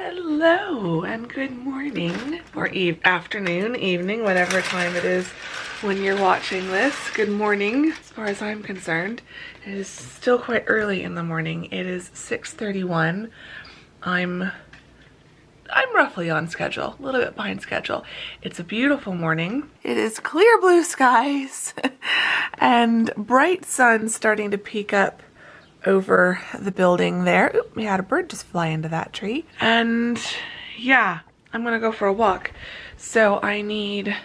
Hello and good morning or afternoon, evening, whatever time it is when you're watching this. Good morning as far as I'm concerned. It is still quite early in the morning. It is 6:31. I'm roughly on schedule, a little bit behind schedule. It's a beautiful morning. It is clear blue skies and bright sun starting to peek up over the building there. Oop, we had a bird just fly into that tree. And yeah, I'm gonna go for a walk. So I need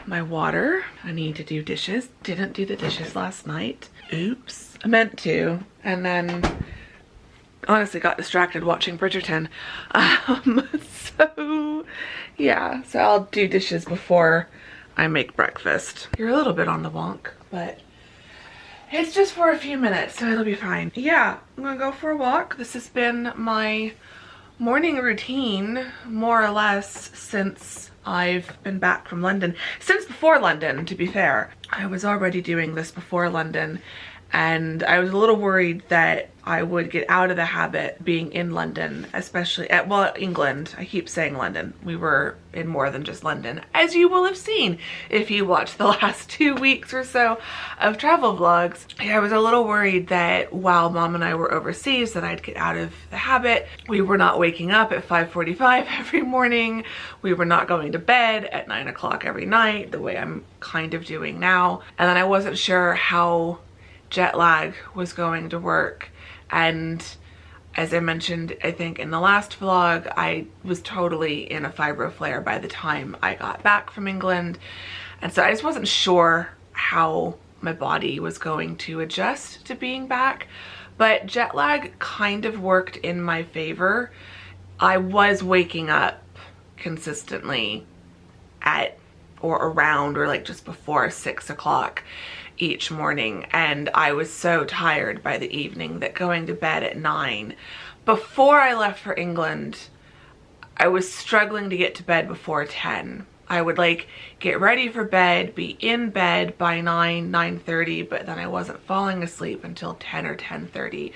my water. I need to do dishes. Didn't do the dishes last night. Oops. I meant to. And then honestly got distracted watching Bridgerton. So yeah, so I'll do dishes before I make breakfast. You're a little bit on the wonk, but it's just for a few minutes, so it'll be fine. Yeah, I'm gonna go for a walk. This has been my morning routine, more or less, since I've been back from London. Since before London, to be fair. I was already doing this before London, and I was a little worried that I would get out of the habit being in London, especially at, well, England. I keep saying London. We were in more than just London, as you will have seen if you watched the last 2 weeks or so of travel vlogs. I was a little worried that while Mom and I were overseas that I'd get out of the habit. We were not waking up at 5:45 every morning. We were not going to bed at 9 o'clock every night, the way I'm kind of doing now. And then I wasn't sure how jet lag was going to work. And as I mentioned, I think in the last vlog, I was totally in a fibro flare by the time I got back from England. And so I just wasn't sure how my body was going to adjust to being back. But jet lag kind of worked in my favor. I was waking up consistently at or around or like just before 6 o'clock each morning, and I was so tired by the evening that going to bed at 9. Before I left for England, I was struggling to get to bed before 10. I would like get ready for bed, be in bed by 9:30, but then I wasn't falling asleep until 10 or 10:30.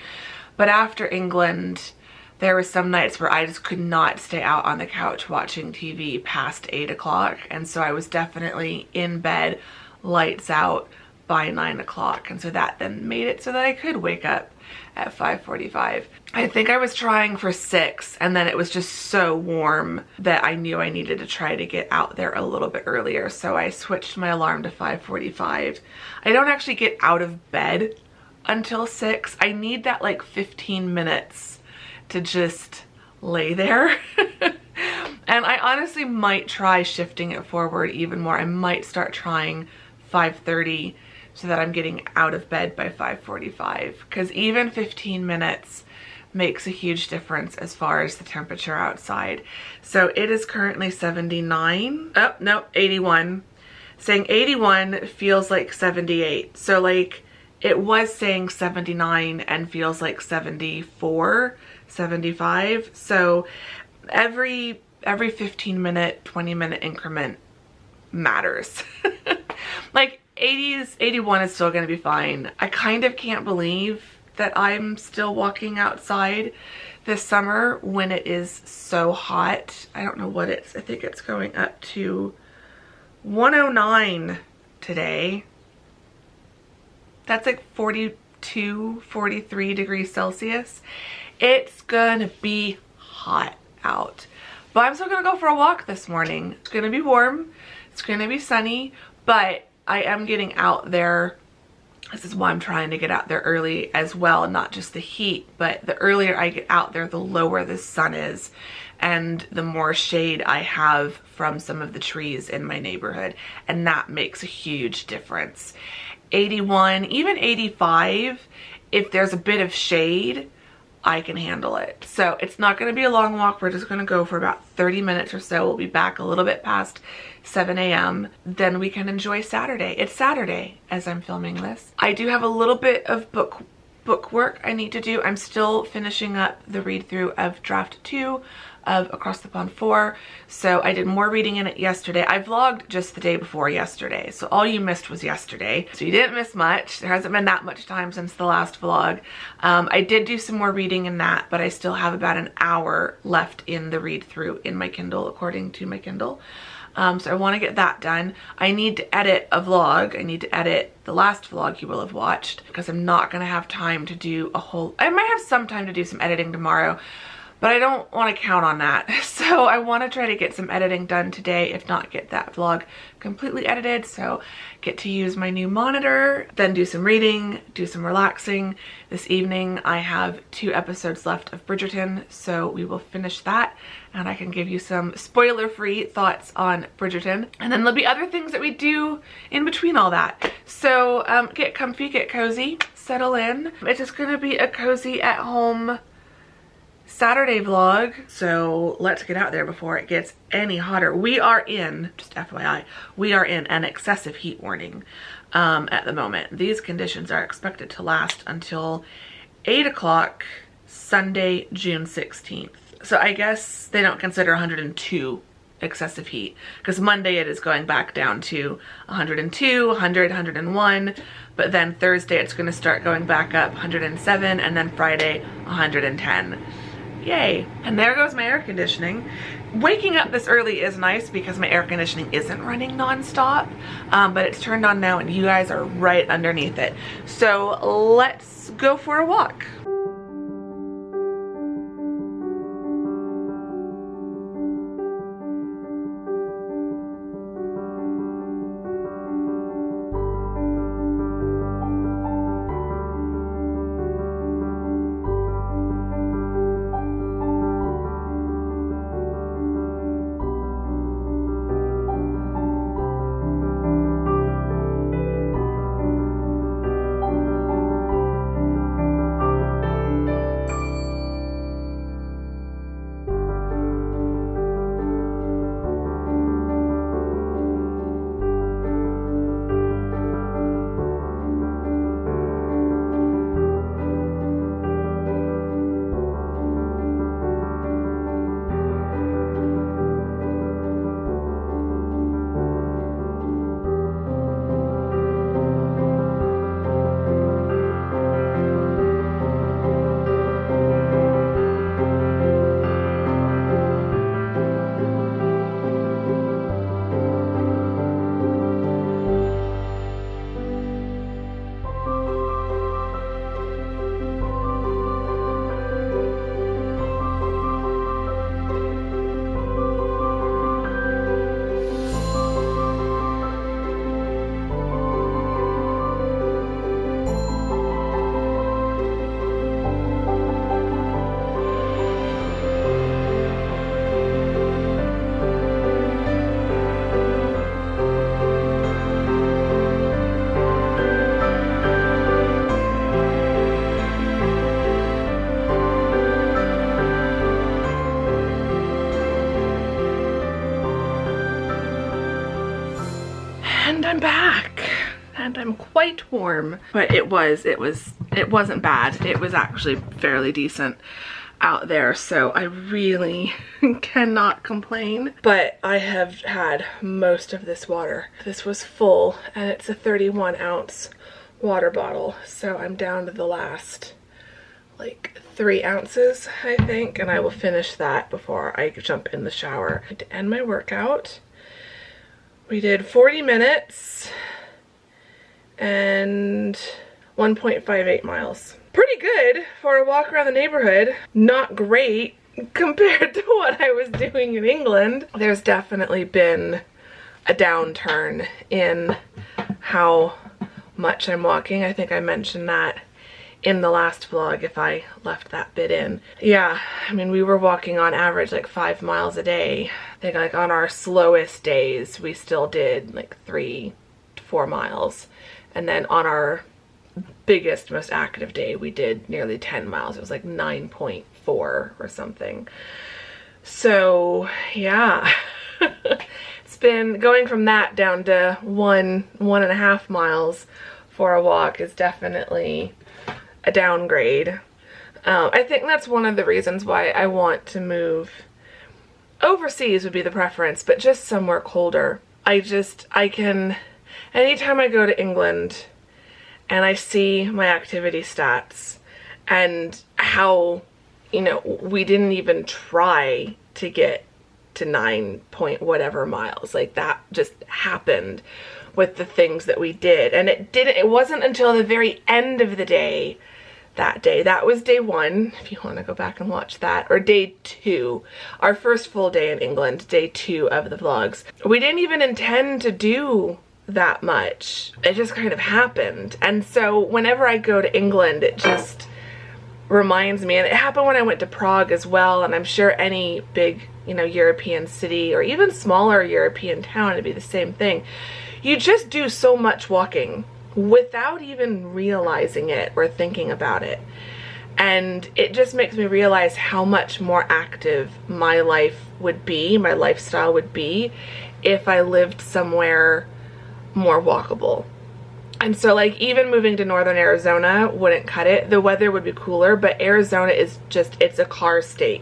But after England, there were some nights where I just could not stay out on the couch watching TV past 8 o'clock, and so I was definitely in bed, lights out, by 9 o'clock, and so that then made it so that I could wake up at 5:45. I think I was trying for 6, and then it was just so warm that I knew I needed to try to get out there a little bit earlier, so I switched my alarm to 5:45. I don't actually get out of bed until 6. I need that like 15 minutes to just lay there. And I honestly might try shifting it forward even more. I might start trying 5:30 so that I'm getting out of bed by 5:45, because even 15 minutes makes a huge difference as far as the temperature outside. So it is currently 79. Oh, no, 81. Saying 81 feels like 78. So like it was saying 79 and feels like 74, 75. So every 15 minute, 20 minute increment matters. Like 81 is still gonna be fine. I kind of can't believe that I'm still walking outside this summer when it is so hot. I don't know what it's, I think it's going up to 109 today. That's like 42, 43 degrees Celsius. It's gonna be hot out. But I'm still gonna go for a walk this morning. It's gonna be warm, it's gonna be sunny, but I am getting out there. This is why I'm trying to get out there early as well, not just the heat, but the earlier I get out there, the lower the sun is and the more shade I have from some of the trees in my neighborhood, and that makes a huge difference. 81, even 85, if there's a bit of shade, I can handle it. So it's not going to be a long walk. We're just going to go for about 30 minutes or so. We'll be back a little bit past 7 a.m. Then we can enjoy Saturday. It's Saturday as I'm filming this. I do have a little bit of book book work I need to do. I'm still finishing up the read through of draft 2 of Across the Pond 4. So I did more reading in it yesterday. I vlogged just the day before yesterday. So all you missed was yesterday. So you didn't miss much. There hasn't been that much time since the last vlog. I did do some more reading in that, but I still have about an hour left in the read through in my Kindle, according to my Kindle. So I want to get that done. I need to edit a vlog. I need to edit the last vlog you will have watched, because I'm not going to have time to do a whole... I might have some time to do some editing tomorrow, but I don't want to count on that. So I want to try to get some editing done today, if not get that vlog completely edited. So get to use my new monitor, then do some reading, do some relaxing. This evening I have 2 episodes left of Bridgerton, so we will finish that and I can give you some spoiler-free thoughts on Bridgerton. And then there'll be other things that we do in between all that. So get comfy, get cozy, settle in. It's just gonna be a cozy at home Saturday vlog, so let's get out there before it gets any hotter. We are in, just FYI, we are in an excessive heat warning at the moment. These conditions are expected to last until 8 o'clock Sunday, June 16th. So I guess they don't consider 102 excessive heat, because Monday it is going back down to 102, 100, 101, but then Thursday it's going to start going back up 107, and then Friday 110. Yay. And there goes my air conditioning. Waking up this early is nice because my air conditioning isn't running non-stop, but it's turned on now and you guys are right underneath it. So let's go for a walk. And I'm back, and I'm quite warm, but it wasn't bad. It was actually fairly decent out there, so I really cannot complain. But I have had most of this water. This was full, and it's a 31-ounce water bottle, so I'm down to the last like 3 ounces, I think, and I will finish that before I jump in the shower. To end my workout, we did 40 minutes and 1.58 miles. Pretty good for a walk around the neighborhood. Not great compared to what I was doing in England. There's definitely been a downturn in how much I'm walking. I think I mentioned that in the last vlog, if I left that bit in. Yeah, I mean, we were walking on average like 5 miles a day. I think like on our slowest days, we still did like 3 to 4 miles. And then on our biggest, most active day, we did nearly 10 miles. It was like 9.4 or something. So yeah, it's been going from that down to 1.5 miles for a walk is definitely a downgrade. I think that's one of the reasons why I want to move. Overseas would be the preference, but just somewhere colder. Anytime I go to England and I see my activity stats and how, you know, we didn't even try to get to 9 point whatever miles, like that just happened with the things that we did. And it wasn't until the very end of the day, that was day 1, if you want to go back and watch that, or day 2, our first full day in England, day 2 of the vlogs. We didn't even intend to do that much. It just kind of happened. And so whenever I go to England, it just reminds me, and it happened when I went to Prague as well, and I'm sure any big, you know, European city or even smaller European town, it'd be the same thing. You just do so much walking without even realizing it or thinking about it. And it just makes me realize how much more active my life would be, my lifestyle would be, if I lived somewhere more walkable. And so like even moving to northern Arizona wouldn't cut it. The weather would be cooler, but Arizona is just, it's a car state.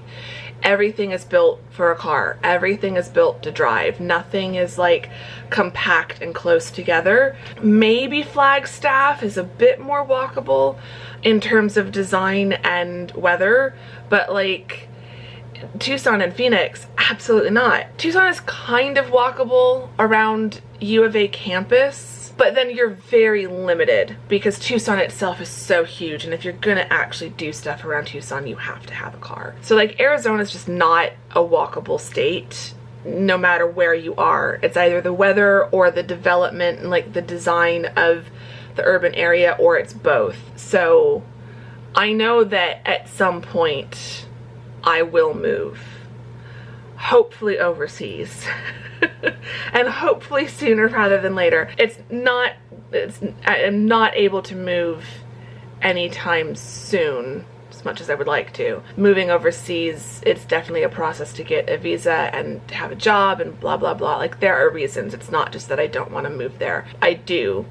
Everything is built for a car. Everything is built to drive. Nothing is like compact and close together. Maybe Flagstaff is a bit more walkable in terms of design and weather, but like Tucson and Phoenix, absolutely not. Tucson is kind of walkable around U of A campus, but then you're very limited because Tucson itself is so huge, and if you're gonna actually do stuff around Tucson, you have to have a car. So like Arizona is just not a walkable state no matter where you are. It's either the weather or the development and like the design of the urban area, or it's both. So I know that at some point I will move, hopefully overseas. And hopefully sooner rather than later. I'm not able to move anytime soon, as much as I would like to. Moving overseas, it's definitely a process to get a visa and have a job and blah blah blah. Like there are reasons. It's not just that I don't want to move there. I do.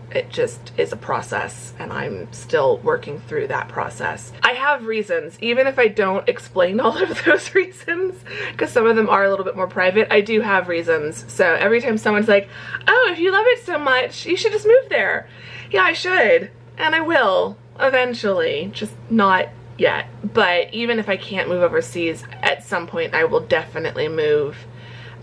It just is a process, and I'm still working through that process. I have reasons, even if I don't explain all of those reasons, because some of them are a little bit more private. I do have reasons. So every time someone's like, oh, if you love it so much, you should just move there. Yeah, I should, and I will eventually, just not yet. But even if I can't move overseas, at some point I will definitely move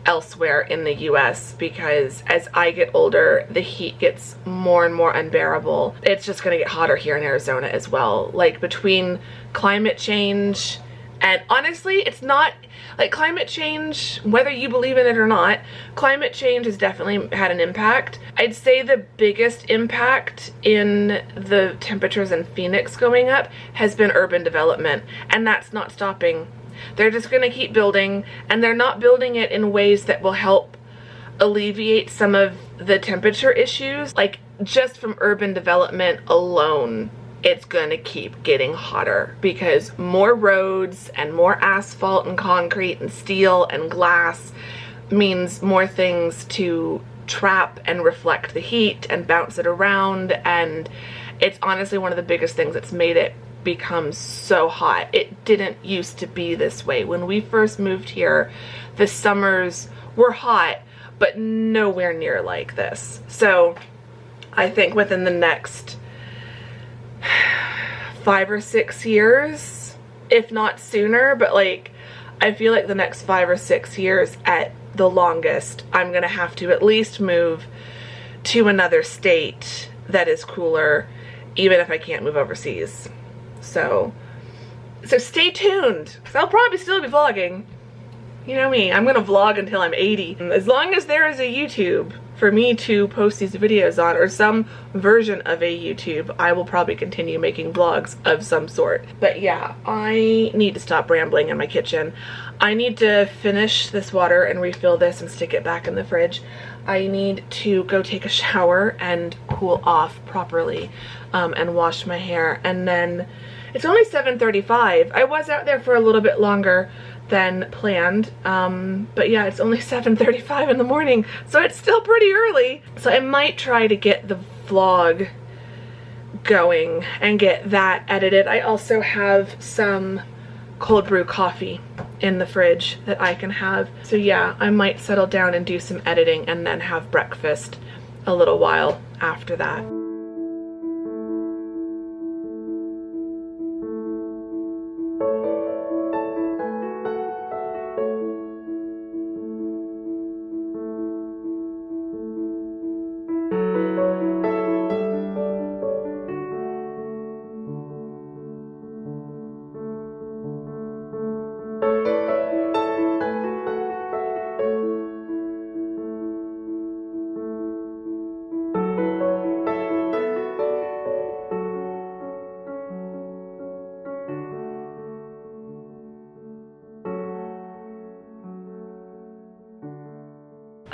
elsewhere in the US, because as I get older, the heat gets more and more unbearable. It's just gonna get hotter here in Arizona as well. Like between climate change and honestly, it's not like climate change, whether you believe in it or not, climate change has definitely had an impact. I'd say the biggest impact in the temperatures in Phoenix going up has been urban development, and that's not stopping. They're just going to keep building, and they're not building it in ways that will help alleviate some of the temperature issues. Like just from urban development alone, it's going to keep getting hotter because more roads and more asphalt and concrete and steel and glass means more things to trap and reflect the heat and bounce it around. And it's honestly one of the biggest things that's made it become so hot. It didn't used to be this way. When we first moved here, the summers were hot, but nowhere near like this. So I think within the next 5 or 6 years, if not sooner, but like I feel like the next 5 or 6 years at the longest, I'm gonna have to at least move to another state that is cooler, even if I can't move overseas. So stay tuned, because I'll probably still be vlogging. You know me, I'm gonna vlog until I'm 80. As long as there is a YouTube for me to post these videos on, or some version of a YouTube, I will probably continue making vlogs of some sort. But yeah, I need to stop rambling in my kitchen. I need to finish this water and refill this and stick it back in the fridge. I need to go take a shower and cool off properly and wash my hair. And then it's only 7:35. I was out there for a little bit longer than planned, but yeah, it's only 7:35 in the morning, so it's still pretty early. So I might try to get the vlog going and get that edited. I also have some cold brew coffee in the fridge that I can have. So yeah, I might settle down and do some editing and then have breakfast a little while after that.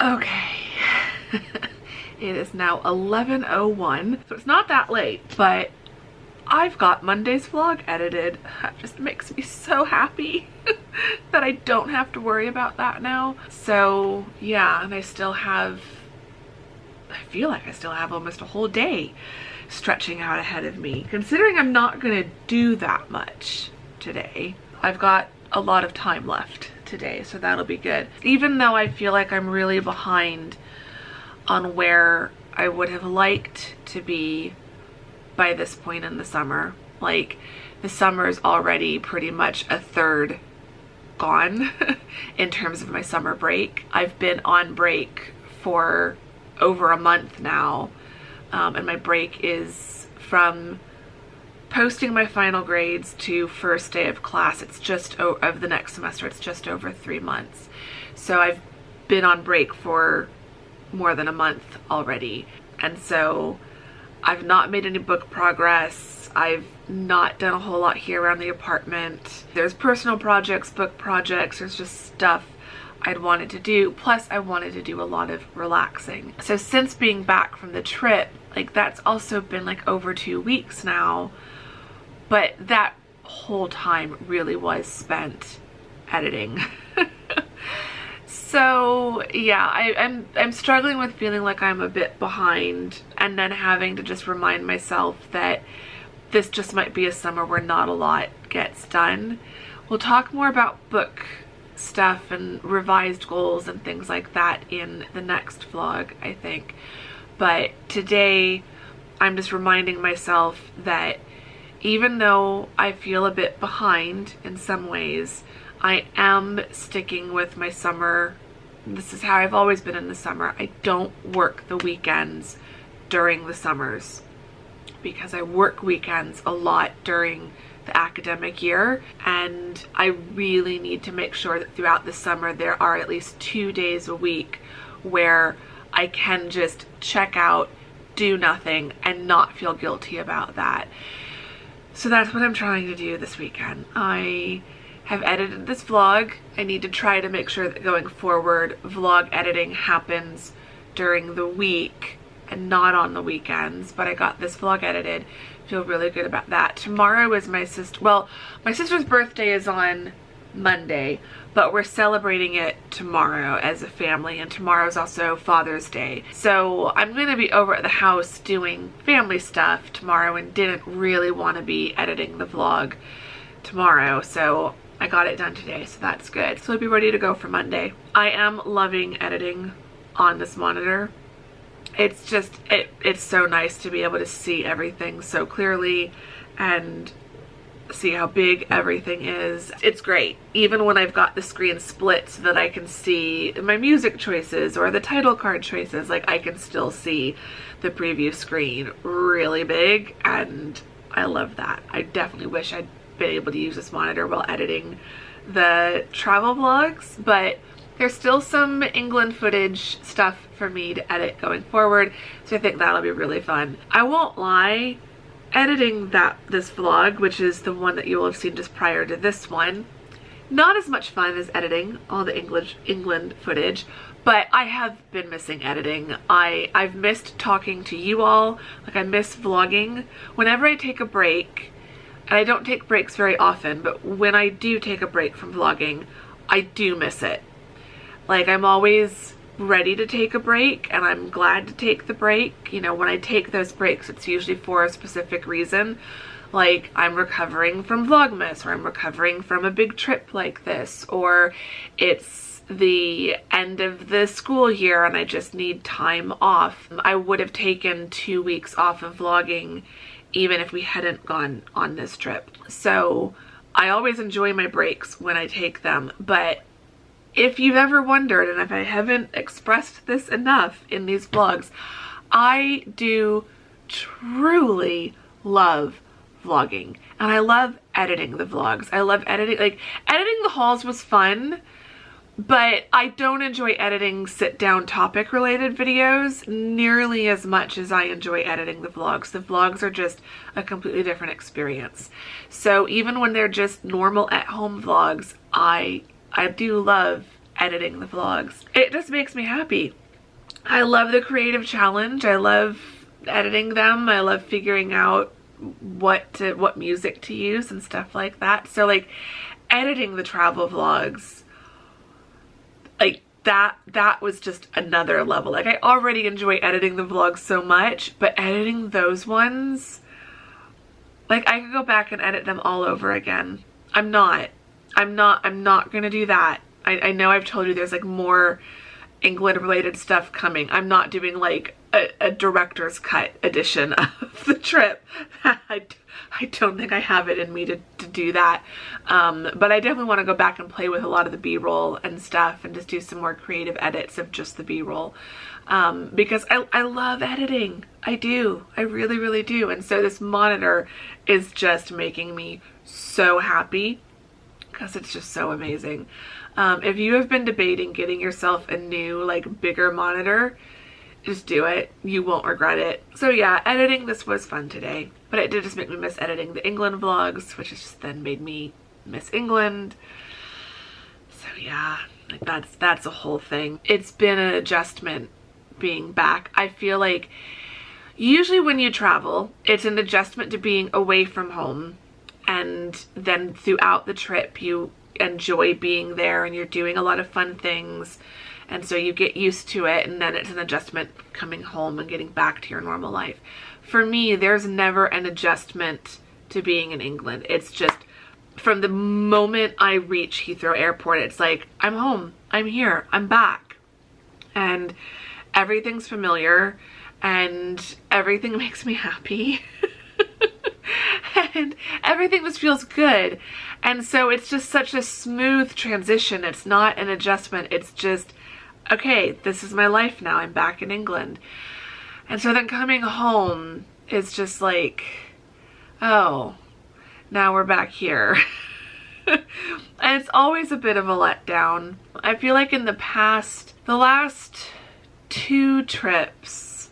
Okay, it is now 11:01, so it's not that late, but I've got Monday's vlog edited. That just makes me so happy that I don't have to worry about that now. So yeah, and I feel like I still have almost a whole day stretching out ahead of me. Considering I'm not gonna do that much today, I've got a lot of time left today, so that'll be good. Even though I feel like I'm really behind on where I would have liked to be by this point in the summer. Like, the summer is already pretty much a third gone in terms of my summer break. I've been on break for over a month now, and my break is from posting my final grades to first day of class. It's just of the next semester. It's just over 3 months. So I've been on break for more than a month already. And so I've not made any book progress. I've not done a whole lot here around the apartment. There's personal projects, book projects, there's just stuff I'd wanted to do. Plus I wanted to do a lot of relaxing. So since being back from the trip, like, that's also been like over 2 weeks now. But that whole time really was spent editing. So yeah, I'm struggling with feeling like I'm a bit behind, and then having to just remind myself that this just might be a summer where not a lot gets done. We'll talk more about book stuff and revised goals and things like that in the next vlog, I think. But today I'm just reminding myself that even though I feel a bit behind in some ways, I am sticking with my summer. This is how I've always been in the summer. I don't work the weekends during the summers because I work weekends a lot during the academic year, and I really need to make sure that throughout the summer there are at least 2 days a week where I can just check out, do nothing, and not feel guilty about that. So that's what I'm trying to do this weekend. I have edited this vlog. I need to try to make sure that going forward, vlog editing happens during the week and not on the weekends. But I got this vlog edited. Feel really good about that. Tomorrow is my sister's birthday is on Monday, but we're celebrating it tomorrow as a family, and tomorrow's also Father's Day. So I'm going to be over at the house doing family stuff tomorrow and didn't really want to be editing the vlog tomorrow, so I got it done today, so that's good. So I'll be ready to go for Monday. I am loving editing on this monitor. It's just, it's so nice to be able to see everything so clearly and see how big everything is. It's great. Even when I've got the screen split so that I can see my music choices or the title card choices, like, I can still see the preview screen really big, and I love that. I definitely wish I'd been able to use this monitor while editing the travel vlogs, but there's still some England footage stuff for me to edit going forward, so I think that'll be really fun. I won't lie, editing this vlog, which is the one that you will have seen just prior to this one, not as much fun as editing all the England footage, but I have been missing editing. I've missed talking to you all. Like, I miss vlogging. Whenever I take a break, and I don't take breaks very often, but when I do take a break from vlogging, I do miss it. Like, I'm always ready to take a break, and I'm glad to take the break. You know, when I take those breaks, it's usually for a specific reason. Like, I'm recovering from Vlogmas, or I'm recovering from a big trip like this, or it's the end of the school year and I just need time off. I would have taken 2 weeks off of vlogging even if we hadn't gone on this trip. So I always enjoy my breaks when I take them, but if you've ever wondered, and if I haven't expressed this enough in these vlogs, I do truly love vlogging, and I love editing the vlogs. I love editing, like editing the hauls was fun, but I don't enjoy editing sit-down topic related videos nearly as much as I enjoy editing the vlogs. The vlogs are just a completely different experience. So even when they're just normal at-home vlogs, I do love editing the vlogs. It just makes me happy. I love the creative challenge. I love editing them. I love figuring out what music to use and stuff like that. So like editing the travel vlogs, like that was just another level. Like I already enjoy editing the vlogs so much, but editing those ones, like I could go back and edit them all over again. I'm not gonna do that. I know I've told you there's like more England related stuff coming. I'm not doing like a director's cut edition of the trip. I don't think I have it in me to do that. But I definitely want to go back and play with a lot of the B-roll and stuff and just do some more creative edits of just the B-roll. Because I love editing. I do. I really, really do. And so this monitor is just making me so happy because it's just so amazing. If you have been debating getting yourself a new, like, bigger monitor, just do it. You won't regret it. So yeah, editing this was fun today, but it did just make me miss editing the England vlogs, which has just then made me miss England. So yeah, like that's a whole thing. It's been an adjustment being back. I feel like usually when you travel, it's an adjustment to being away from home, and then throughout the trip you enjoy being there and you're doing a lot of fun things. And so you get used to it, and then it's an adjustment coming home and getting back to your normal life. For me, there's never an adjustment to being in England. It's just from the moment I reach Heathrow Airport, it's like, I'm home, I'm here, I'm back. And everything's familiar and everything makes me happy. And everything just feels good. And so it's just such a smooth transition. It's not an adjustment. It's just, okay, this is my life now. I'm back in England. And so then coming home is just like, oh, now we're back here. And it's always a bit of a letdown. I feel like in the past, the last 2 trips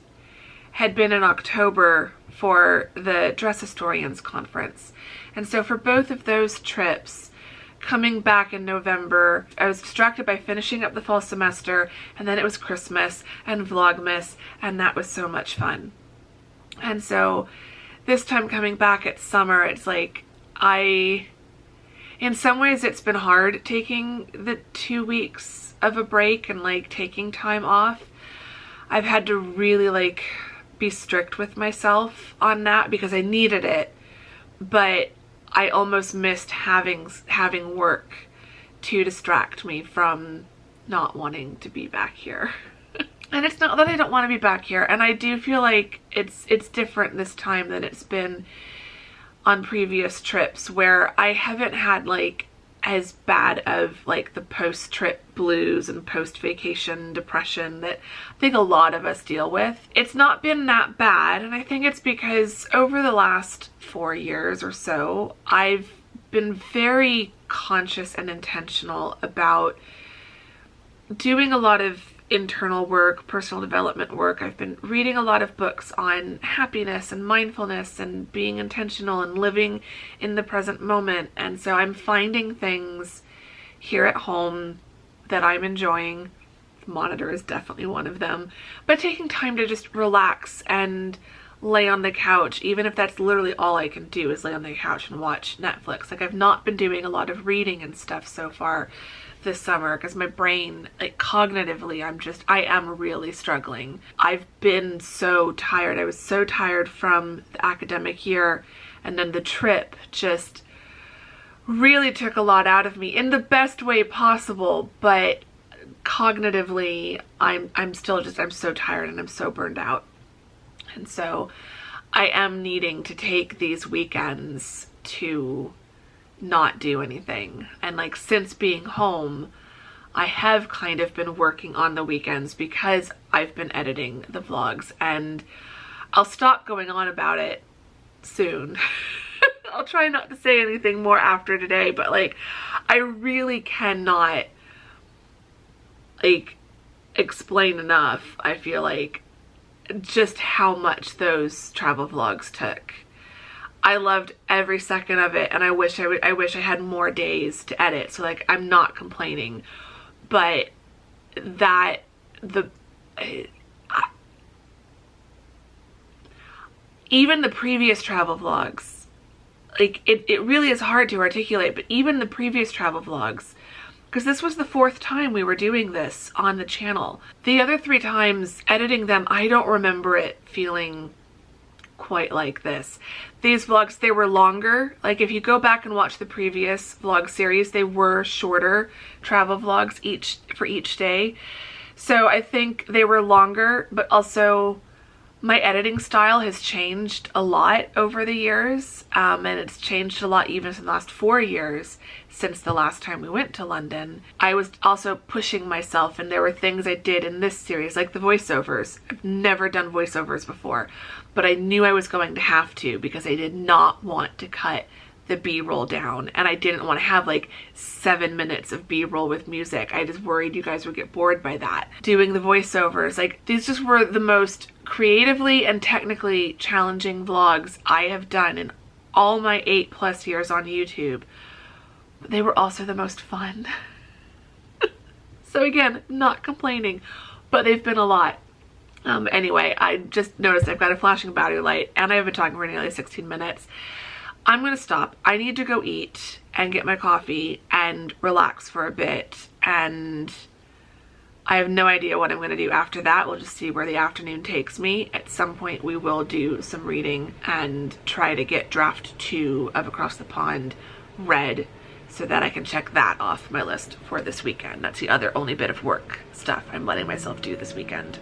had been in October for the Dress Historians Conference. And so for both of those trips, coming back in November, I was distracted by finishing up the fall semester, and then it was Christmas and Vlogmas, and that was so much fun. And so this time coming back at summer, it's like in some ways it's been hard taking the 2 weeks of a break and like taking time off. I've had to really like be strict with myself on that because I needed it, but I almost missed having work to distract me from not wanting to be back here. And it's not that I don't want to be back here, and I do feel like it's different this time than it's been on previous trips where I haven't had like as bad of like the post-trip blues and post-vacation depression that I think a lot of us deal with. It's not been that bad, and I think it's because over the last 4 years or so, I've been very conscious and intentional about doing a lot of internal work, personal development work. I've been reading a lot of books on happiness and mindfulness and being intentional and living in the present moment. And so I'm finding things here at home that I'm enjoying. The monitor is definitely one of them. But taking time to just relax and lay on the couch, even if that's literally all I can do is lay on the couch and watch Netflix. Like, I've not been doing a lot of reading and stuff so far this summer because my brain, like, cognitively, I am really struggling. I've been so tired. I was so tired from the academic year, and then the trip just really took a lot out of me in the best way possible, but cognitively I'm still just, I'm so tired and I'm so burned out. And so I am needing to take these weekends to not do anything. And like, since being home, I have kind of been working on the weekends because I've been editing the vlogs, and I'll stop going on about it soon. I'll try not to say anything more after today, but like, I really cannot like explain enough, I feel like, just how much those travel vlogs took. I loved every second of it, and I wish I had more days to edit, so like, I'm not complaining, but that even the previous travel vlogs, like, it really is hard to articulate, but even the previous travel vlogs, because this was the 4th time we were doing this on the channel. The other 3 times editing them, I don't remember it feeling quite like this. These vlogs, they were longer. Like, if you go back and watch the previous vlog series, they were shorter travel vlogs for each day. So I think they were longer, but also my editing style has changed a lot over the years, and it's changed a lot even in the last 4 years since the last time we went to London. I was also pushing myself, and there were things I did in this series, like the voiceovers. I've never done voiceovers before, but I knew I was going to have to because I did not want to cut the B-roll down, and I didn't want to have like 7 minutes of B-roll with music. I just worried you guys would get bored by that. Doing the voiceovers, like, these just were the most creatively and technically challenging vlogs I have done in all my 8+ years on YouTube. But they were also the most fun. So again, not complaining, but they've been a lot. Anyway, I just noticed I've got a flashing battery light, and I have been talking for nearly 16 minutes. I'm gonna stop. I need to go eat and get my coffee and relax for a bit, and I have no idea what I'm gonna do after that. We'll just see where the afternoon takes me. At some point we will do some reading and try to get draft 2 of Across the Pond read so that I can check that off my list for this weekend. That's the other only bit of work stuff I'm letting myself do this weekend.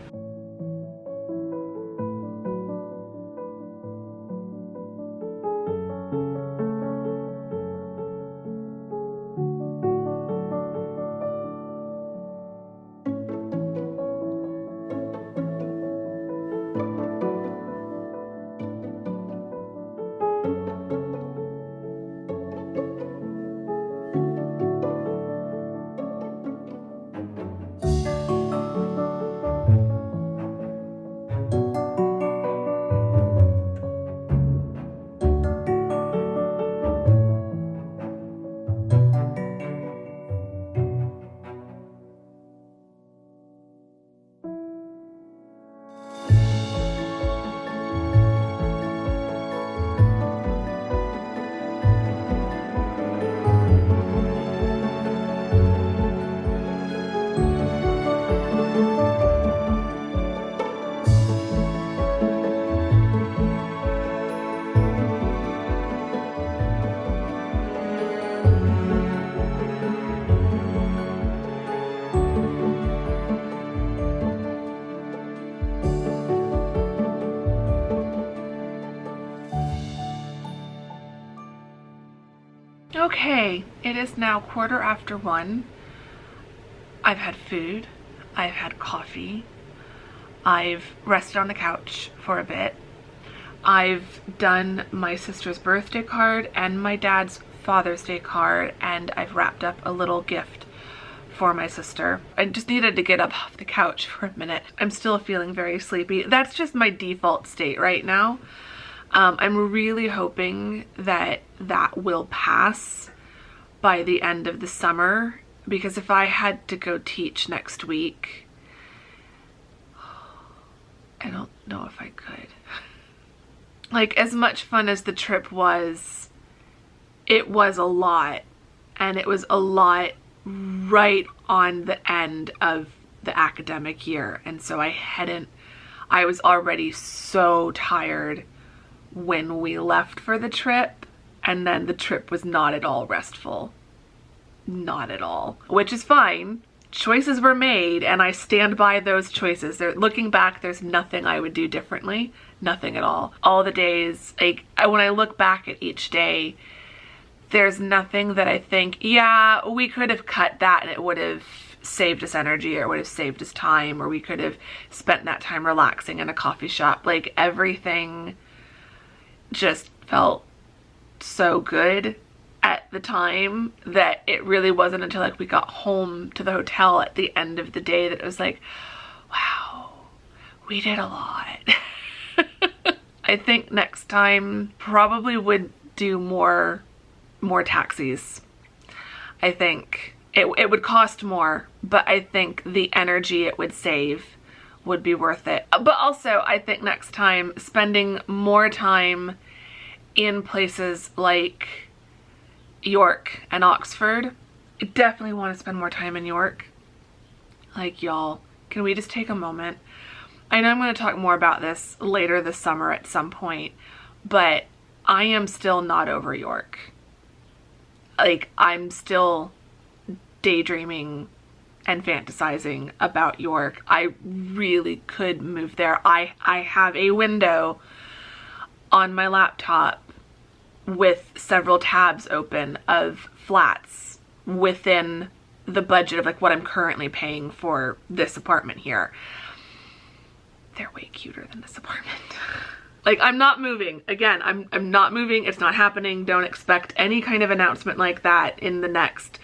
Okay, it is now 1:15. I've had food, I've had coffee, I've rested on the couch for a bit, I've done my sister's birthday card and my dad's Father's Day card, and I've wrapped up a little gift for my sister. I just needed to get up off the couch for a minute. I'm still feeling very sleepy. That's just my default state right now. I'm really hoping that that will pass by the end of the summer, because if I had to go teach next week, I don't know if I could. like, as much fun as the trip was, it was a lot. And it was a lot right on the end of the academic year. And so I was already so tired when we left for the trip. And then the trip was not at all restful. Not at all. Which is fine. Choices were made, and I stand by those choices. Looking back, there's nothing I would do differently. Nothing at all. All the days, like, when I look back at each day, there's nothing that I think, yeah, we could have cut that and it would have saved us energy, or it would have saved us time, or we could have spent that time relaxing in a coffee shop. Like, everything just felt so good at the time that it really wasn't until, like, we got home to the hotel at the end of the day that it was like, wow, we did a lot. I think next time probably would do more taxis. I think it would cost more, but I think the energy it would save would be worth it. But also, I think next time, spending more time in places like York and Oxford. I definitely want to spend more time in York. Like, y'all, can we just take a moment? I know I'm going to talk more about this later this summer at some point, but I am still not over York. Like, I'm still daydreaming and fantasizing about York. I really could move there. I have a window on my laptop with several tabs open of flats within the budget of, like, what I'm currently paying for this apartment here. They're way cuter than this apartment. Like, I'm not moving. Again, I'm not moving. It's not happening. Don't expect any kind of announcement like that in the next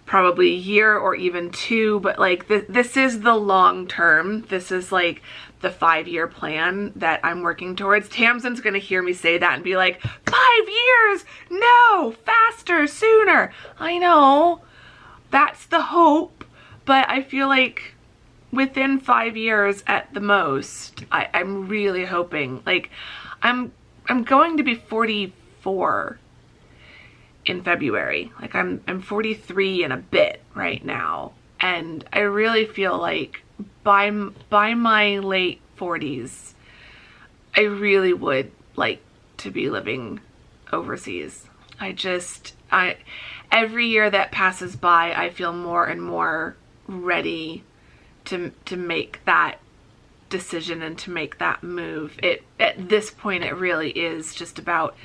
probably year or even two. But, like, this is the long term. This is, like, the 5-year plan that I'm working towards. Tamsin's gonna hear me say that and be like, 5 years? No, faster, sooner. I know, that's the hope, but I feel like within 5 years at the most, I'm really hoping. Like, I'm going to be 44 in February. Like, I'm 43 and a bit right now, and I really feel like by my late 40s, I really would like to be living overseas. Every year that passes by, I feel more and more ready to make that decision and to make that move. At this point, it really is just about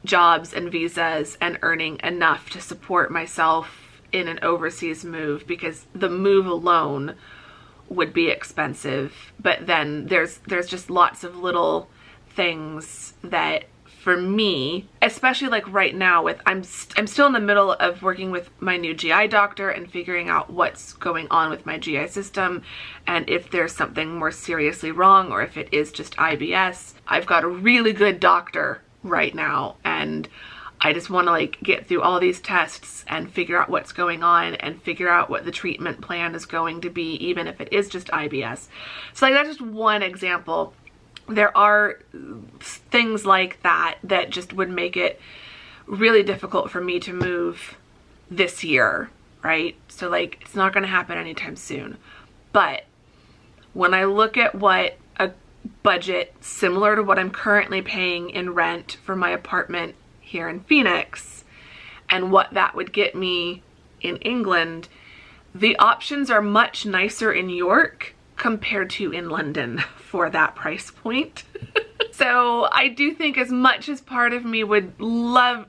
jobs and visas and earning enough to support myself in an overseas move, because the move alone would be expensive. But then there's just lots of little things that, for me, especially like right now, with I'm still in the middle of working with my new GI doctor and figuring out what's going on with my GI system, and if there's something more seriously wrong or if it is just IBS. I've got a really good doctor right now, and I just want to, like, get through all these tests and figure out what's going on and figure out what the treatment plan is going to be, even if it is just IBS. So, like, that's just one example. There are things like that that just would make it really difficult for me to move this year, right? So, like, it's not going to happen anytime soon. But when I look at what a budget similar to what I'm currently paying in rent for my apartment here in Phoenix and what that would get me in England, the options are much nicer in York compared to in London for that price point. So I do think, as much as part of me would love,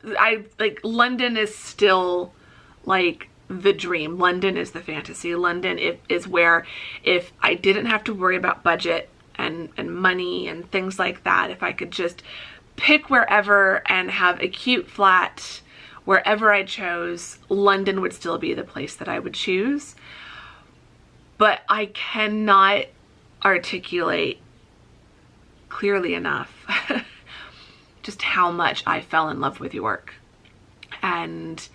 London is still like the dream. London is the fantasy. London is where, if I didn't have to worry about budget and money and things like that, if I could just pick wherever and have a cute flat wherever I chose, London would still be the place that I would choose. But I cannot articulate clearly enough just how much I fell in love with York. And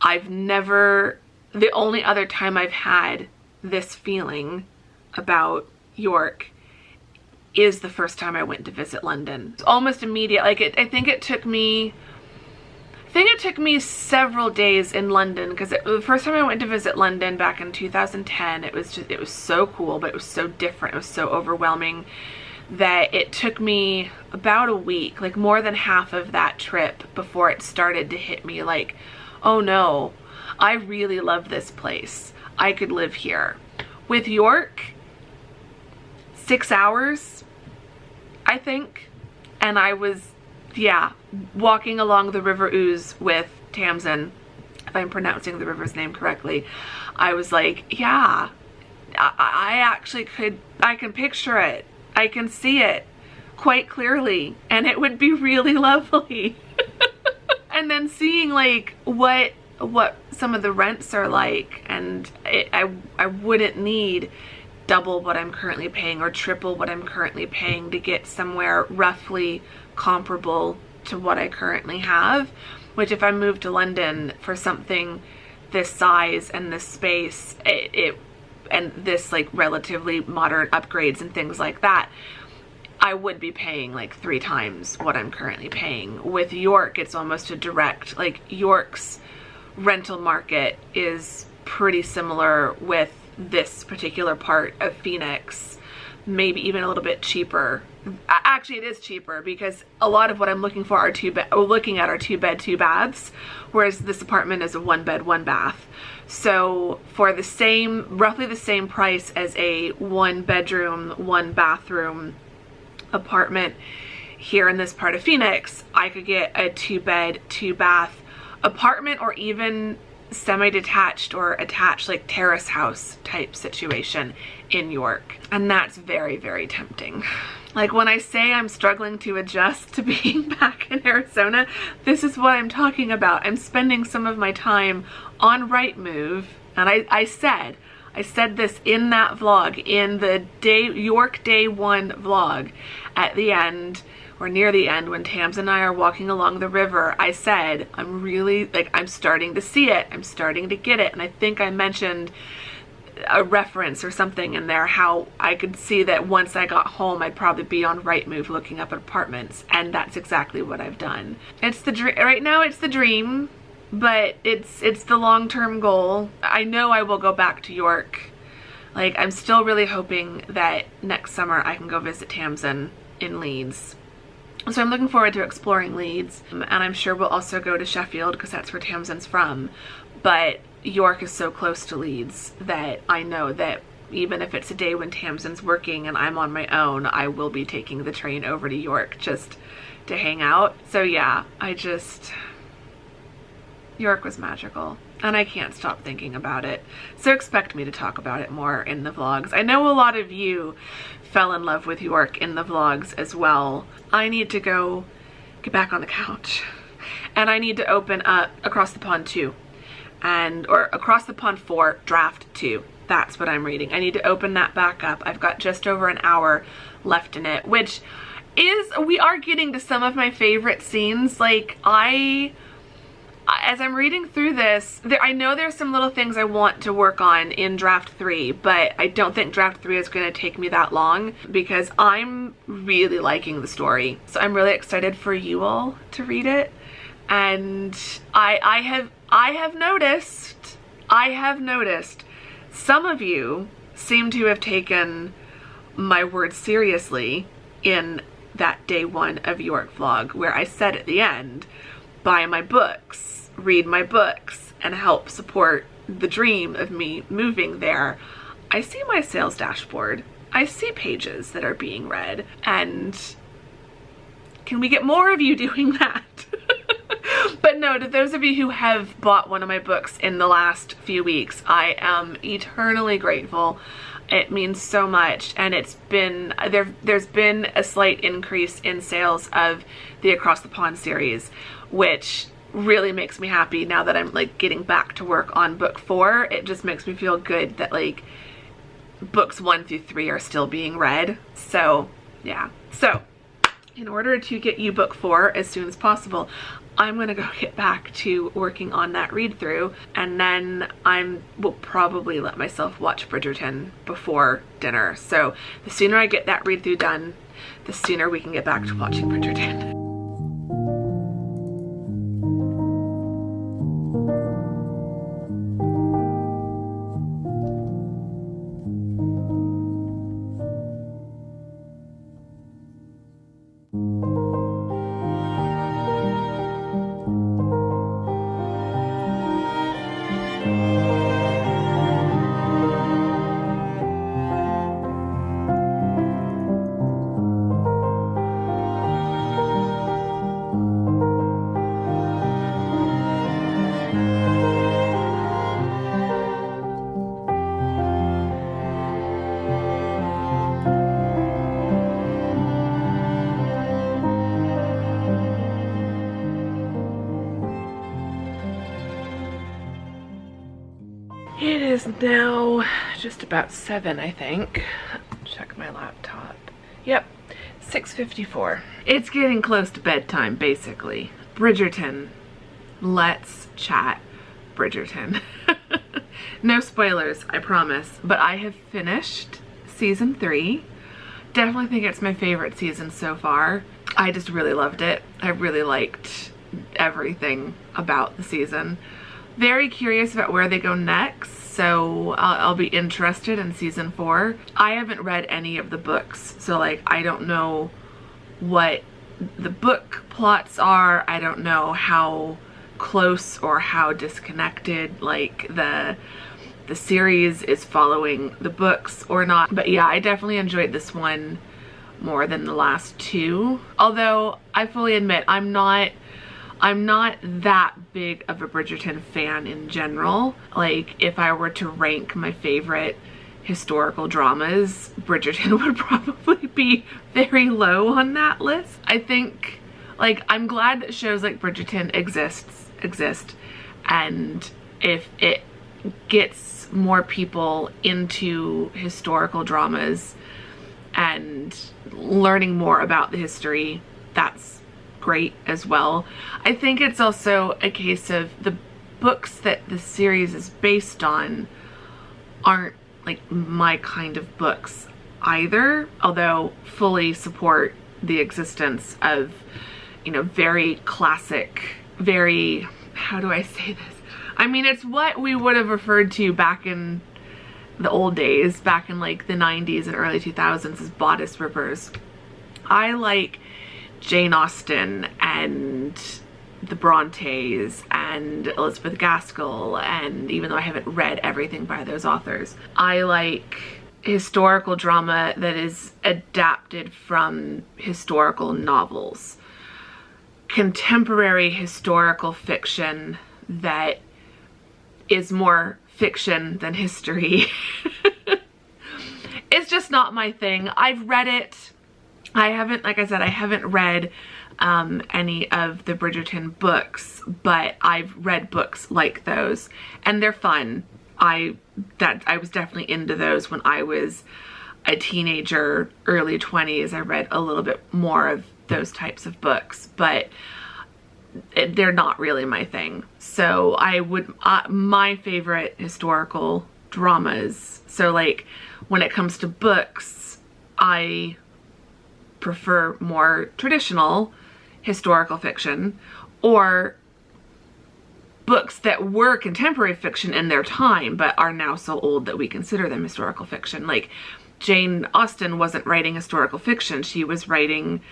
the only other time I've had this feeling about York is the first time I went to visit London. It's almost immediate. Like I think it took me several days in London, because the first time I went to visit London back in 2010, it was so cool, but it was so different. It was so overwhelming that it took me about a week, like more than half of that trip, before it started to hit me like, oh no, I really love this place. I could live here. With York, 6 hours, I think, and I was, yeah, walking along the River Ouse with Tamsin, if I'm pronouncing the river's name correctly. I was like, yeah, I actually I can picture it. I can see it quite clearly, and it would be really lovely. And then seeing like what some of the rents are like, and I wouldn't need double what I'm currently paying or triple what I'm currently paying to get somewhere roughly comparable to what I currently have, which if I moved to London for something this size and this space, and this like relatively modern upgrades and things like that, I would be paying like 3 times what I'm currently paying. With York, it's almost a direct, like York's rental market is pretty similar with this particular part of Phoenix, maybe even a little bit cheaper. Actually, it is cheaper, because a lot of what I'm looking for are looking at are 2-bed, 2 baths, whereas this apartment is a 1-bed, 1 bath. So for the same, roughly the same price as a 1-bedroom, 1-bathroom apartment here in this part of Phoenix, I could get a 2-bed, 2-bath apartment, or even semi-detached or attached, like terrace house type situation in York. And that's very, very tempting. Like when I say I'm struggling to adjust to being back in Arizona, this is what I'm talking about. I'm spending some of my time on Rightmove, and I said this in that vlog, in the York Day 1 vlog at the end, or near the end, when Tams and I are walking along the river. I said, I'm really, like, I'm starting to see it. I'm starting to get it. And I think I mentioned a reference or something in there, how I could see that once I got home, I'd probably be on Rightmove looking up at apartments. And that's exactly what I've done. It's the dream. Right now it's the dream, but it's the long-term goal. I know I will go back to York. Like, I'm still really hoping that next summer I can go visit Tamsin in Leeds. So I'm looking forward to exploring Leeds, and I'm sure we'll also go to Sheffield, because that's where Tamsin's from. But York is so close to Leeds that I know that even if it's a day when Tamsin's working and I'm on my own, I will be taking the train over to York just to hang out. So yeah, York was magical, and I can't stop thinking about it. So expect me to talk about it more in the vlogs. I know a lot of you fell in love with York in the vlogs as well. I need to go get back on the couch, and I need to open up Across the Pond 2, or Across the Pond 4 Draft 2. That's what I'm reading. I need to open that back up. I've got just over an hour left in it, which is, we are getting to some of my favorite scenes. Like, as I'm reading through this, I know there's some little things I want to work on in Draft 3, but I don't think Draft 3 is going to take me that long, because I'm really liking the story. So I'm really excited for you all to read it. And I have noticed some of you seem to have taken my words seriously in that Day 1 of York vlog, where I said at the end, buy my books, read my books, and help support the dream of me moving there. I see my sales dashboard. I see pages that are being read, and can we get more of you doing that? But no, to those of you who have bought one of my books in the last few weeks, I am eternally grateful. It means so much, and it's been, there's been a slight increase in sales of the Across the Pond series, which really makes me happy now that I'm like getting back to work on book 4. It just makes me feel good that like books 1 through 3 are still being read. So yeah, so in order to get you book 4 as soon as possible, I'm gonna go get back to working on that read through, and then will probably let myself watch Bridgerton before dinner. So the sooner I get that read through done, the sooner we can get back to watching Bridgerton. It is now just about 7, I think. Check my laptop. Yep, 6:54. It's getting close to bedtime, basically. Bridgerton. Let's chat Bridgerton. No spoilers, I promise. But I have finished season 3. Definitely think it's my favorite season so far. I just really loved it. I really liked everything about the season. Very curious about where they go next, so I'll be interested in season 4. I haven't read any of the books, so like I don't know what the book plots are. I don't know how close or how disconnected like the series is following the books or not. But yeah, I definitely enjoyed this one more than the last 2. Although I fully admit I'm not that big of a Bridgerton fan in general. Like, if I were to rank my favorite historical dramas, Bridgerton would probably be very low on that list. I think, like, I'm glad that shows like Bridgerton exist, and if it gets more people into historical dramas and learning more about the history, that's great as well. I think it's also a case of the books that the series is based on aren't like my kind of books either, although fully support the existence of, you know, very classic, very, how do I say this? I mean, it's what we would have referred to back in the old days, back in like the 90s and early 2000s as bodice rippers. I like Jane Austen and the Brontes and Elizabeth Gaskell, and even though I haven't read everything by those authors, I like historical drama that is adapted from historical novels. Contemporary historical fiction that is more fiction than history. It's just not my thing. I've read it. I haven't, like I said, I haven't read any of the Bridgerton books, but I've read books like those, and they're fun. I was definitely into those when I was a teenager, early 20s. I read a little bit more of those types of books, but they're not really my thing. So I would, my favorite historical dramas, so like when it comes to books, I prefer more traditional historical fiction, or books that were contemporary fiction in their time but are now so old that we consider them historical fiction. Like Jane Austen wasn't writing historical fiction, she was writing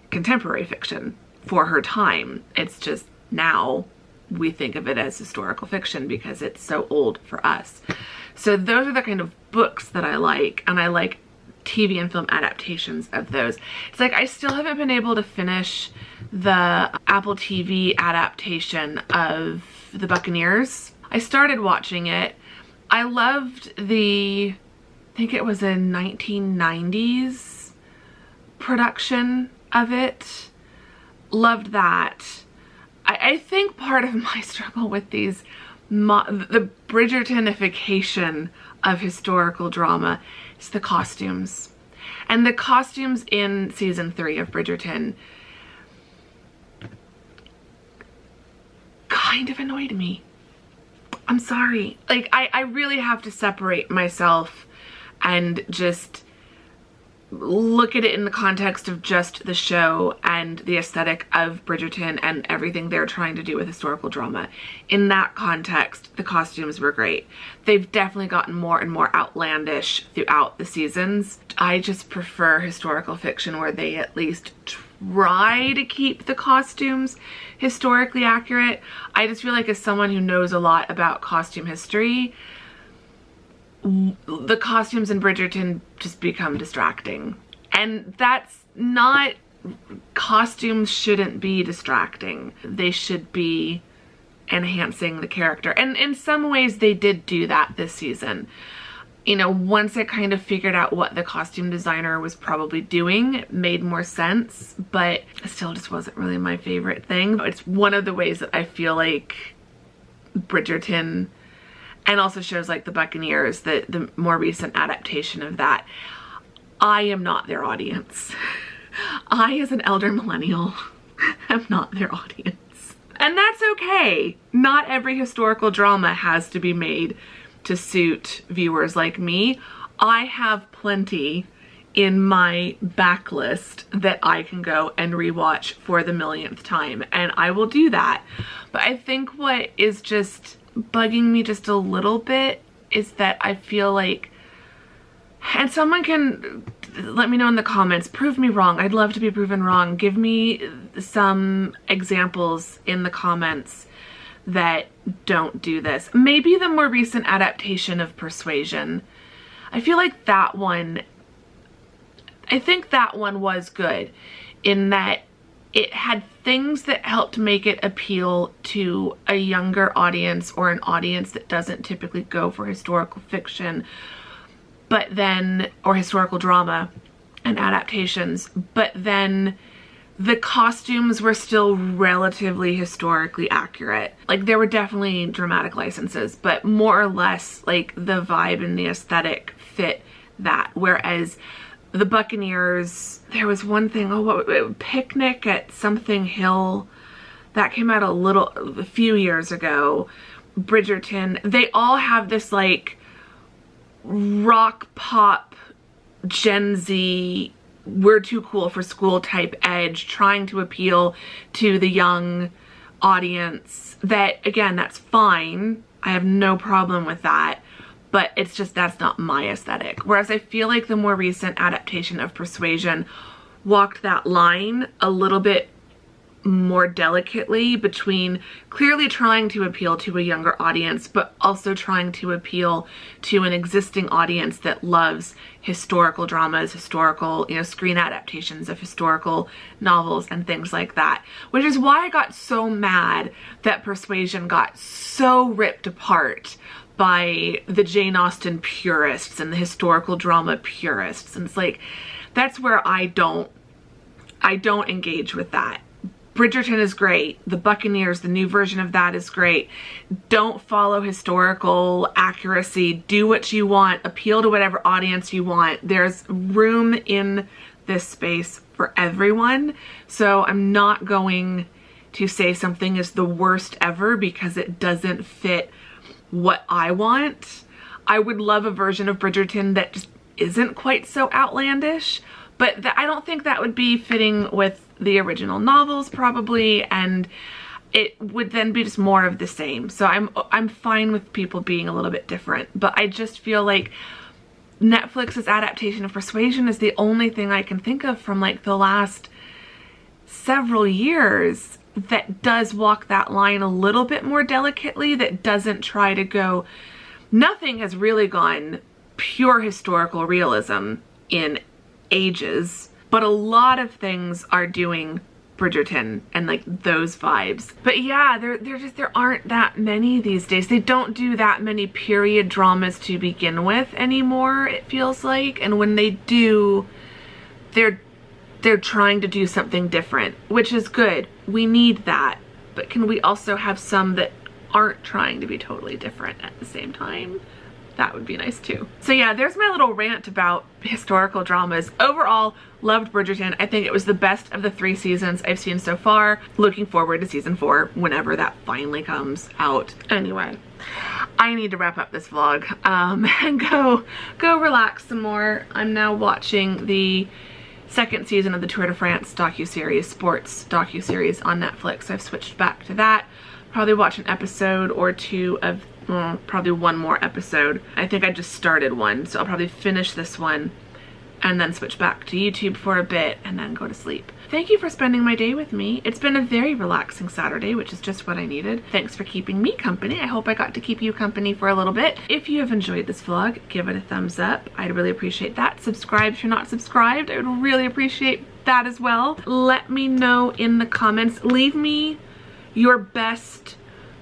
contemporary fiction for her time. It's just now we think of it as historical fiction because it's so old for us. So those are the kind of books that I like, and I like TV and film adaptations of those. It's like I still haven't been able to finish the Apple TV adaptation of The Buccaneers. I started watching it. I loved the, I think it was a 1990s production of it. Loved that. I think part of my struggle with these, the Bridgertonification of historical drama, is the costumes. And the costumes in season 3 of Bridgerton kind of annoyed me. I'm sorry. Like, I really have to separate myself and just look at it in the context of just the show and the aesthetic of Bridgerton and everything they're trying to do with historical drama. In that context, the costumes were great. They've definitely gotten more and more outlandish throughout the seasons. I just prefer historical fiction where they at least try to keep the costumes historically accurate. I just feel like as someone who knows a lot about costume history, the costumes in Bridgerton just become distracting. And that's not, costumes shouldn't be distracting. They should be enhancing the character. And in some ways they did do that this season. You know, once I kind of figured out what the costume designer was probably doing, it made more sense, but it still just wasn't really my favorite thing. It's one of the ways that I feel like Bridgerton, and also shows like The Buccaneers, the more recent adaptation of that, I am not their audience. I, as an elder millennial, am not their audience. And that's okay. Not every historical drama has to be made to suit viewers like me. I have plenty in my backlist that I can go and rewatch for the millionth time, and I will do that. But I think what is just bugging me just a little bit is that I feel like, and someone can let me know in the comments, prove me wrong. I'd love to be proven wrong. Give me some examples in the comments that don't do this. Maybe the more recent adaptation of Persuasion. I feel like that one, I think that one was good in that it had things that helped make it appeal to a younger audience or an audience that doesn't typically go for historical fiction, but then, or historical drama and adaptations, but then the costumes were still relatively historically accurate. Like, there were definitely dramatic licenses, but more or less like the vibe and the aesthetic fit that. Whereas The Buccaneers, there was one thing, Picnic at Something Hill, that came out a few years ago. Bridgerton, they all have this like rock pop Gen Z, we're too cool for school type edge, trying to appeal to the young audience. That, again, that's fine. I have no problem with that. But it's just, that's not my aesthetic. Whereas I feel like the more recent adaptation of Persuasion walked that line a little bit more delicately between clearly trying to appeal to a younger audience, but also trying to appeal to an existing audience that loves historical dramas, historical, you know, screen adaptations of historical novels and things like that. Which is why I got so mad that Persuasion got so ripped apart by the Jane Austen purists and the historical drama purists. And it's like, that's where I don't engage with that. Bridgerton is great. The Buccaneers, the new version of that, is great. Don't follow historical accuracy. Do what you want. Appeal to whatever audience you want. There's room in this space for everyone. So I'm not going to say something is the worst ever because it doesn't fit what I want. I would love a version of Bridgerton that just isn't quite so outlandish, but I don't think that would be fitting with the original novels probably, and it would then be just more of the same. So I'm fine with people being a little bit different, but I just feel like Netflix's adaptation of Persuasion is the only thing I can think of from like the last several years that does walk that line a little bit more delicately, that doesn't try to go, nothing has really gone pure historical realism in ages, but a lot of things are doing Bridgerton and like those vibes. But yeah, there aren't that many these days. They don't do that many period dramas to begin with anymore, it feels like. And when they do, they're trying to do something different, which is good. We need that. But can we also have some that aren't trying to be totally different at the same time? that would be nice too. So yeah, there's my little rant about historical dramas. Overall, loved Bridgerton. I think it was the best of the 3 seasons I've seen so far. Looking forward to season 4 whenever that finally comes out. Anyway, I need to wrap up this vlog and go relax some more. I'm now watching the 2nd season of the Tour de France docuseries, sports docuseries on Netflix. I've switched back to that. Probably watch an episode or 2 of, probably 1 more episode. I think I just started one, so I'll probably finish this one and then switch back to YouTube for a bit and then go to sleep. Thank you for spending my day with me. It's been a very relaxing Saturday, which is just what I needed. Thanks for keeping me company. I hope I got to keep you company for a little bit. If you have enjoyed this vlog, give it a thumbs up. I'd really appreciate that. Subscribe if you're not subscribed. I would really appreciate that as well. Let me know in the comments. Leave me your best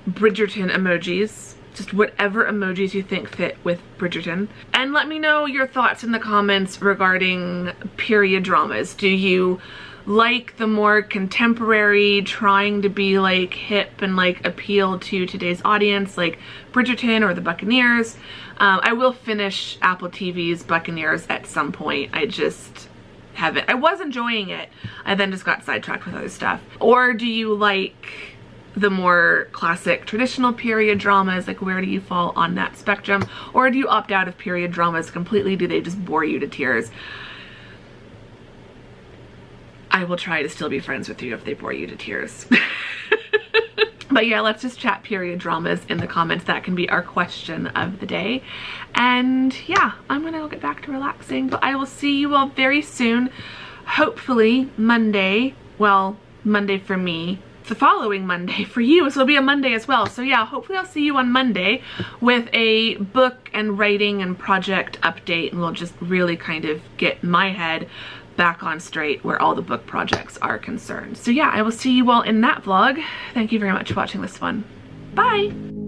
Bridgerton emojis. Just whatever emojis you think fit with Bridgerton. And let me know your thoughts in the comments regarding period dramas. Do you like the more contemporary, trying to be like hip and like appeal to today's audience, like Bridgerton or the Buccaneers? I will finish Apple TV's Buccaneers at some point. I just haven't. I was enjoying it. I then just got sidetracked with other stuff. Or do you like the more classic traditional period dramas? Like, where do you fall on that spectrum? Or do you opt out of period dramas completely? Do they just bore you to tears? I will try to still be friends with you if they bore you to tears. But yeah, let's just chat period dramas in the comments. That can be our question of the day. And yeah, I'm gonna go get back to relaxing, but I will see you all very soon. Hopefully Monday, well, Monday for me, the following Monday for you, so it'll be a Monday as well. So yeah, hopefully I'll see you on Monday with a book and writing and project update, and we'll just really kind of get my head back on straight where all the book projects are concerned. So yeah, I will see you all in that vlog. Thank you very much for watching this one. Bye!